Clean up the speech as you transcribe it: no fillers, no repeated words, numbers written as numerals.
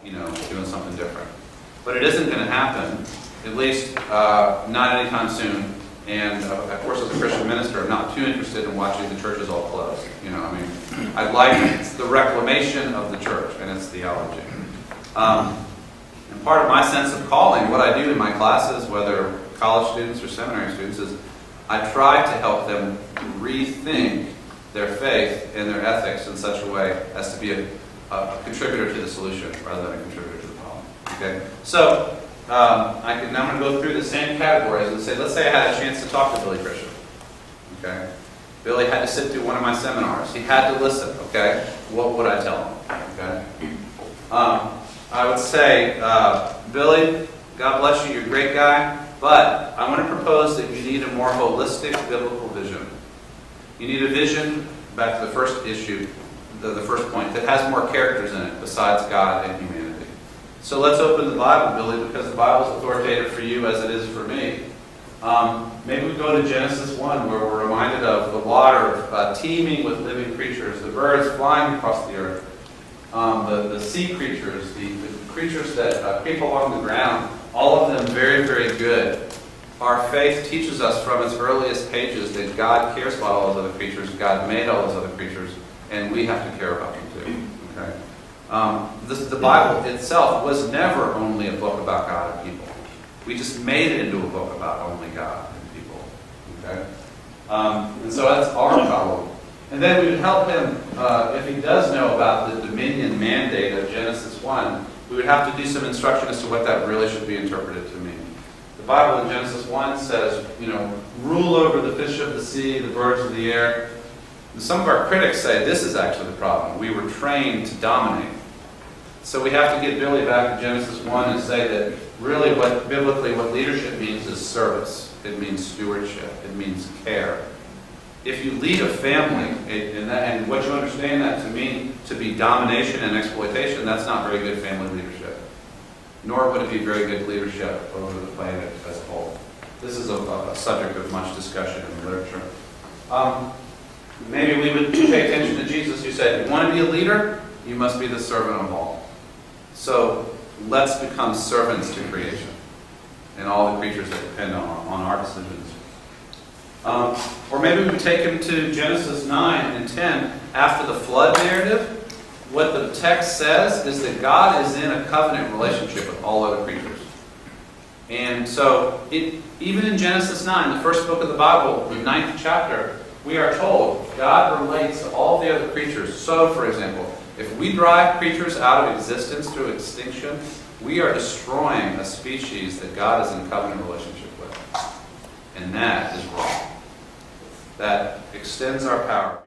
doing something different. But it isn't going to happen, at least not anytime soon. And of course, as a Christian minister, I'm not too interested in watching the churches all close. I'd like the reclamation of the church and its theology. And part of my sense of calling, what I do in my classes, whether college students or seminary students, is I try to help them rethink their faith and their ethics in such a way as to be a contributor to the solution rather than a contributor to the problem. Okay? So, now I'm going to go through the same categories and say, let's say I had a chance to talk to Billy Christian. Okay? Billy had to sit through one of my seminars. He had to listen. Okay? What would I tell him? Okay? I would say, Billy, God bless you, you're a great guy, but I want to propose that you need a more holistic biblical vision. You need a vision, back to the first issue, the first point, that has more characters in it besides God and humanity. So let's open the Bible, Billy, because the Bible is authoritative for you as it is for me. Maybe we go to Genesis 1, where we're reminded of the water teeming with living creatures, the birds flying across the earth, the sea creatures, the creatures that creep along the ground, all of them very, very good. Our faith teaches us from its earliest pages that God cares about all those other creatures, God made all those other creatures, and we have to care about them too. Okay? The Bible itself was never only a book about God and people. We just made it into a book about only God and people. Okay? And so that's our problem. And then we would help him, if he does know about the dominion mandate of Genesis 1, we would have to do some instruction as to what that really should be interpreted to mean. The Bible in Genesis 1 says, rule over the fish of the sea, the birds of the air. And some of our critics say this is actually the problem. We were trained to dominate. So we have to get Billy back to Genesis 1 and say that really biblically what leadership means is service. It means stewardship. It means care. If you lead a family, and what you understand that to mean to be domination and exploitation, that's not very good family leadership. Nor would it be very good leadership over the planet as a whole. This is a subject of much discussion in the literature. Maybe we would pay attention to Jesus, who said, you want to be a leader? You must be the servant of all. So let's become servants to creation and all the creatures that depend on our decisions. Or maybe we would take him to Genesis 9 and 10 after the flood narrative. What the text says is that God is in a covenant relationship with all other creatures. And so, even in Genesis 9, the first book of the Bible, the 9th chapter, we are told God relates to all the other creatures. So, for example, if we drive creatures out of existence through extinction, we are destroying a species that God is in covenant relationship with. And that is wrong. That extends our power.